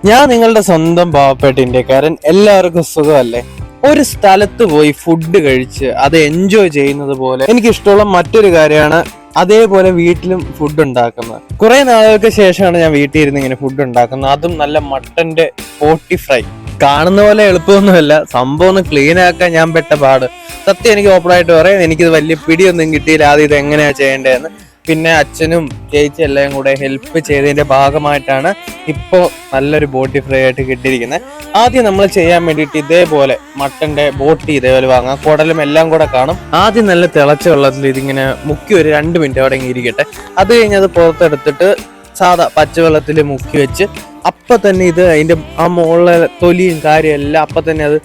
ഞാൻ നിങ്ങളുടെ സ്വന്തം പാവപ്പെട്ട ഇന്ത്യക്കാരൻ. എല്ലാവർക്കും സുഖമല്ലേ? ഒരു സ്ഥലത്ത് പോയി ഫുഡ് കഴിച്ച് അത് എൻജോയ് ചെയ്യുന്നത് പോലെ എനിക്കിഷ്ടമുള്ള മറ്റൊരു കാര്യമാണ് അതേപോലെ വീട്ടിലും ഫുഡ് ഉണ്ടാക്കുന്നത്. കുറെ നാളുകൾക്ക് ശേഷമാണ് ഞാൻ വീട്ടിൽ ഇരുന്ന് ഇങ്ങനെ ഫുഡ് ഉണ്ടാക്കുന്നത്, അതും നല്ല മട്ടന്റെ പോട്ടി ഫ്രൈ. കാണുന്ന പോലെ എളുപ്പമൊന്നുമല്ല സംഭവം. ഒന്ന് ക്ലീൻ ആക്കാൻ ഞാൻ പെട്ട പാട്. സത്യം എനിക്ക് ഓപ്പണായിട്ട് പറയാം, എനിക്കിത് വലിയ പിടിയൊന്നും കിട്ടിയില്ല ആദ്യം ഇത് എങ്ങനെയാ ചെയ്യേണ്ടതെന്ന്. പിന്നെ അച്ഛനും ചേച്ചി എല്ലാം കൂടെ ഹെൽപ്പ് ചെയ്തതിന്റെ ഭാഗമായിട്ടാണ് ഇപ്പോൾ നല്ലൊരു ബോട്ടി ഫ്രൈ ആയിട്ട് കിട്ടിയിരിക്കുന്നത്. ആദ്യം നമ്മൾ ചെയ്യാൻ വേണ്ടിയിട്ട് ഇതേപോലെ മട്ടന്റെ ബോട്ടി ഇതേപോലെ വാങ്ങാം, കുടലും എല്ലാം കൂടെ കാണും. ആദ്യം നല്ല തിളച്ച വെള്ളത്തിൽ ഇതിങ്ങനെ മുക്കി ഒരു 2 മിനിറ്റ് അവിടെ ഇരിക്കട്ടെ. അത് കഴിഞ്ഞ് അത് പുറത്തെടുത്തിട്ട് സാധാ പച്ചവെള്ളത്തിൽ മുക്കി വെച്ച് അപ്പം തന്നെ ഇത് അതിൻ്റെ ആ മുകളിലെ തൊലിയും കാര്യം എല്ലാം അപ്പം തന്നെ അത്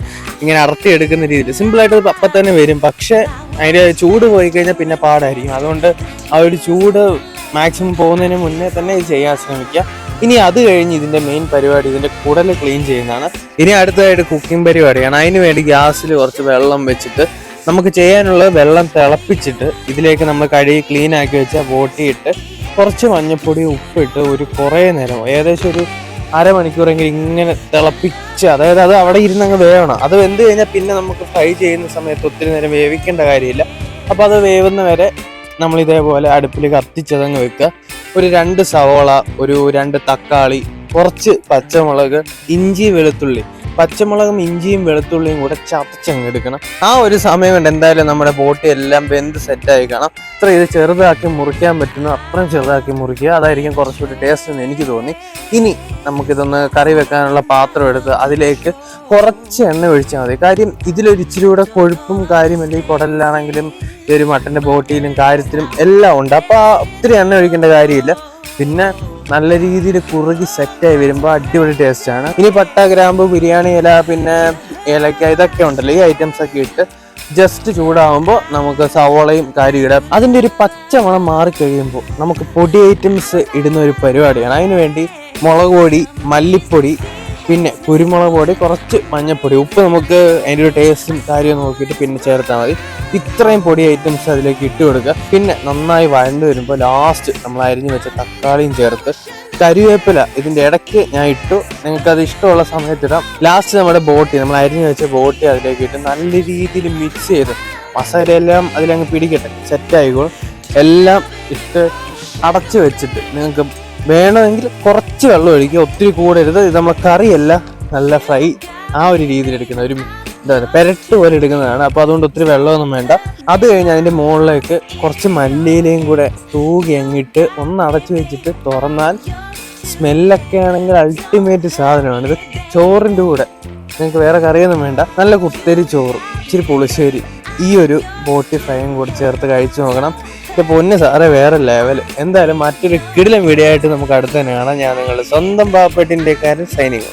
ഇങ്ങനെ അടർത്തിയെടുക്കുന്ന രീതിയിൽ സിമ്പിളായിട്ട് അത് അപ്പം തന്നെ വരും. പക്ഷെ അതിൻ്റെ ചൂട് പോയി കഴിഞ്ഞാൽ പിന്നെ പാടായിരിക്കും. അതുകൊണ്ട് ആ ഒരു ചൂട് മാക്സിമം പോകുന്നതിന് മുന്നേ തന്നെ ഇത് ചെയ്യാൻ ശ്രമിക്കുക. ഇനി അത് കഴിഞ്ഞ് ഇതിൻ്റെ മെയിൻ പരിപാടി ഇതിൻ്റെ കുടൽ ക്ലീൻ ചെയ്യുന്നതാണ്. ഇനി അടുത്തതായിട്ട് കുക്കിംഗ് പരിപാടിയാണ്. അതിന് വേണ്ടി ഗ്യാസിൽ കുറച്ച് വെള്ളം വെച്ചിട്ട് നമുക്ക് ചെയ്യാനുള്ളത് വെള്ളം തിളപ്പിച്ചിട്ട് ഇതിലേക്ക് നമ്മൾ കഴുകി ക്ലീൻ ആക്കി വെച്ച ബോട്ടിയിട്ട് കുറച്ച് മഞ്ഞൾപ്പൊടി ഉപ്പിട്ട് ഒരു കുറേ നേരം ഏകദേശം ഒരു അരമണിക്കൂറെങ്കിലും ഇങ്ങനെ തിളപ്പിച്ച്, അതായത് അത് അവിടെ ഇരുന്നങ്ങ് വേവണം. അത് വെന്ത് കഴിഞ്ഞാൽ പിന്നെ നമുക്ക് ഫ്രൈ ചെയ്യുന്ന സമയത്ത് ഒത്തിരി നേരം വേവിക്കേണ്ട കാര്യമില്ല. അപ്പോൾ അത് വേവുന്ന വരെ നമ്മൾ ഇതേപോലെ അടുപ്പിൽ കത്തിച്ചതങ്ങ് വെക്കുക. ഒരു 2 സവോള, ഒരു 2 തക്കാളി, കുറച്ച് പച്ചമുളക്, ഇഞ്ചി, വെളുത്തുള്ളി. പച്ചമുളകും ഇഞ്ചിയും വെളുത്തുള്ളിയും കൂടെ ചതച്ചങ്ങ് എടുക്കണം. ആ ഒരു സമയം കൊണ്ട് എന്തായാലും നമ്മുടെ ബോട്ടി എല്ലാം വെന്ത് സെറ്റായി കാണാം. അത്ര ഇത് ചെറുതാക്കി മുറിക്കാൻ പറ്റുന്നു അത്രയും ചെറുതാക്കി മുറിക്കുക, അതായിരിക്കും കുറച്ചുകൂടി ടേസ്റ്റ് എന്ന് എനിക്ക് തോന്നി. ഇനി നമുക്കിതൊന്ന് കറി വെക്കാനുള്ള പാത്രം എടുത്ത് അതിലേക്ക് കുറച്ച് എണ്ണ ഒഴിച്ചാൽ മതി. കാര്യം ഇതിലൊരു ഇച്ചിരി കൂടെ കൊഴുപ്പും കാര്യമല്ല ഈ കുടലിലാണെങ്കിലും ഈ ഒരു മട്ടൻ്റെ ബോട്ടിയിലും കാര്യത്തിലും എല്ലാം ഉണ്ട്. അപ്പോൾ ഒത്തിരി എണ്ണ ഒഴിക്കേണ്ട കാര്യമില്ല. പിന്നെ നല്ല രീതിയിൽ കുറുകി സെറ്റായി വരുമ്പോൾ അടിപൊളി ടേസ്റ്റാണ്. ഇനി പട്ട, ഗ്രാമ്പു, ബിരിയാണി ഇല, പിന്നെ ഏലക്ക, ഇതൊക്കെ ഉണ്ടല്ലോ, ഈ ഐറ്റംസ് ഒക്കെ ഇട്ട് ജസ്റ്റ് ചൂടാവുമ്പോൾ നമുക്ക് സവോളയും കാര്യം ഇടാം. അതിൻ്റെ ഒരു പച്ചമണം മാറിക്കഴിയുമ്പോൾ നമുക്ക് പൊടി ഐറ്റംസ് ഇടുന്ന ഒരു പരിപാടിയാണ്. അതിനുവേണ്ടി മുളക് പൊടി, മല്ലിപ്പൊടി, പിന്നെ കുരുമുളക് പൊടി, കുറച്ച് മഞ്ഞൾപ്പൊടി, ഉപ്പ് നമുക്ക് അതിൻ്റെ ഒരു ടേസ്റ്റും കാര്യവും നോക്കിയിട്ട് പിന്നെ ചേർത്താൽ മതി. ഇത്രയും പൊടി ഐറ്റംസ് അതിലേക്ക് ഇട്ട് കൊടുക്കുക. പിന്നെ നന്നായി വഴണ്ട് വരുമ്പോൾ ലാസ്റ്റ് നമ്മൾ അരിഞ്ഞു വെച്ച തക്കാളിയും ചേർത്ത് കരിവേപ്പില ഇതിൻ്റെ ഇടയ്ക്ക് ഞാൻ ഇട്ടു, നിങ്ങൾക്കത് ഇഷ്ടമുള്ള സമയത്തിടാം. ലാസ്റ്റ് നമ്മുടെ ബോട്ടി, നമ്മൾ അരിഞ്ഞു വെച്ച ബോട്ടി അതിലേക്ക് ഇട്ട് നല്ല രീതിയിൽ മിക്സ് ചെയ്ത് മസാലയെല്ലാം അതിലങ്ങ് പിടിക്കട്ടെ, സെറ്റായിക്കോളും. എല്ലാം ഇട്ട് അടച്ച് വെച്ചിട്ട് നിങ്ങൾക്ക് വേണമെങ്കിൽ കുറച്ച് വെള്ളം ഒഴിക്കുക, ഒത്തിരി കൂടരുത്. ഇത് നമ്മൾ കറിയല്ല, നല്ല ഫ്രൈ ആ ഒരു രീതിയിൽ എടുക്കുന്ന ഒരു പെരട്ട് പോലെ എടുക്കുന്നതാണ്. അപ്പോൾ അതുകൊണ്ട് ഒത്തിരി വെള്ളമൊന്നും വേണ്ട. അത് കഴിഞ്ഞ് അതിൻ്റെ മുകളിലേക്ക് കുറച്ച് മല്ലിയിലയും കൂടെ തൂകി അങ്ങിട്ട് ഒന്ന് അടച്ചു വെച്ചിട്ട് തുറന്നാൽ സ്മെല്ലൊക്കെ ആണെങ്കിൽ അൾട്ടിമേറ്റ് സാധനമാണ്. ഇത് ചോറിൻ്റെ കൂടെ നിങ്ങൾക്ക് വേറെ കറിയൊന്നും വേണ്ട, നല്ല കുത്തരി ചോറും ഇച്ചിരി പുളിശ്ശേരി ഈ ഒരു ബോട്ടി ഫ്രൈയും കൂടി ചേർത്ത് കഴിച്ചു നോക്കണം. പൊന്ന് സാറേ വേറെ ലെവൽ. എന്തായാലും മറ്റൊരു കിടിലൻ വീഡിയോ ആയിട്ട് നമുക്ക് അടുത്ത് തന്നെ കാണാം. ഞാൻ നിങ്ങളുടെ സ്വന്തം പാവപ്പെട്ട ഇന്ത്യക്കാരൻ സൈനിക.